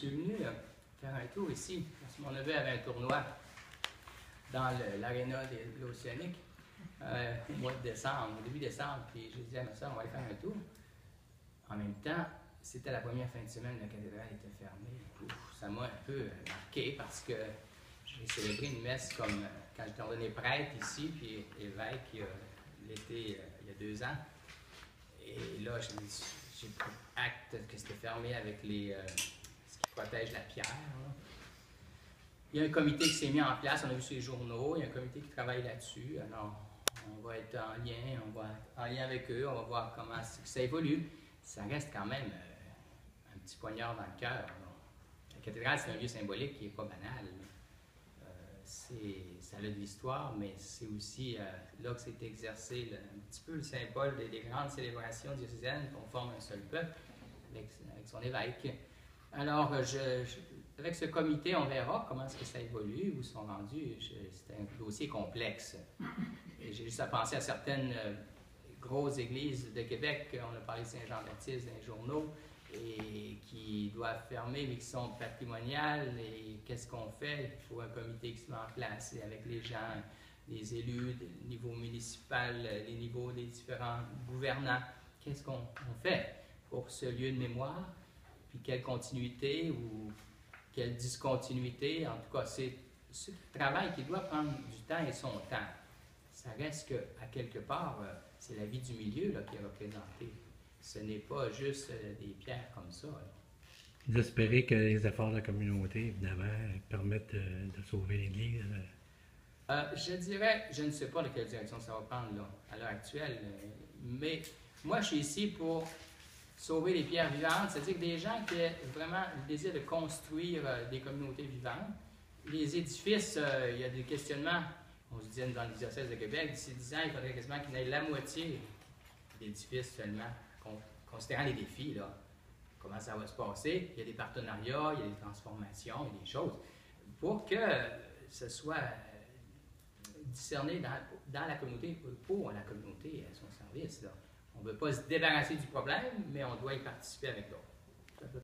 suis venu faire un tour ici, parce que mon neveu avait un tournoi dans l'aréna de l'Océanique au mois de décembre, au début décembre, puis j'ai dit à ma soeur, on va aller faire un tour. En même temps, c'était la première fin de semaine, la cathédrale était fermée. Ouf, ça m'a un peu marqué parce que j'ai célébré une messe comme quand j'étais ordonné prêtre ici, puis évêque l'été il y a 2 ans. Et là, j'ai pris acte que c'était fermé avec ce qui protège la pierre. Là. Il y a un comité qui s'est mis en place, on a vu sur les journaux, il y a un comité qui travaille là-dessus. Alors, on va être en lien avec eux, on va voir comment ça évolue. Ça reste quand même un petit poignard dans le cœur. La cathédrale, c'est un lieu symbolique qui n'est pas banal. Ça a de l'histoire, mais c'est aussi là que c'est exercé un petit peu le symbole des grandes célébrations diocésaines qu'on forme un seul peuple avec son évêque. Alors, avec ce comité, on verra comment est-ce que ça évolue, où ils sont rendus. C'est un dossier complexe. Et j'ai juste à penser à certaines grosses églises de Québec. On a parlé de Saint-Jean-Baptiste dans les journaux, et qui doivent fermer, mais qui sont patrimoniales. Et qu'est-ce qu'on fait? Il faut un comité qui se met en place avec les gens, les élus, le niveau municipal, les niveaux des différents gouvernants. Qu'est-ce qu'on fait pour ce lieu de mémoire? Puis quelle continuité ou quelle discontinuité? En tout cas, c'est ce travail qui doit prendre du temps et son temps. Ça reste qu'à quelque part, c'est la vie du milieu là, qui est représentée. Ce n'est pas juste des pierres comme ça. Vous espérez que les efforts de la communauté, évidemment, permettent de sauver l'Église? Je dirais, je ne sais pas de quelle direction ça va prendre là, à l'heure actuelle, mais moi, je suis ici pour sauver les pierres vivantes, c'est-à-dire que des gens qui ont vraiment le désir de construire des communautés vivantes. Les édifices, il y a des questionnements. On se disait dans le diocèse de Québec, d'ici 10 ans, il faudrait quasiment qu'il y ait la moitié d'édifices seulement, considérant les défis, là, comment ça va se passer. Il y a des partenariats, il y a des transformations, il y a des choses, pour que ce soit discerné dans la communauté, pour la communauté à son service. Là. On ne veut pas se débarrasser du problème, mais on doit y participer avec d'autres.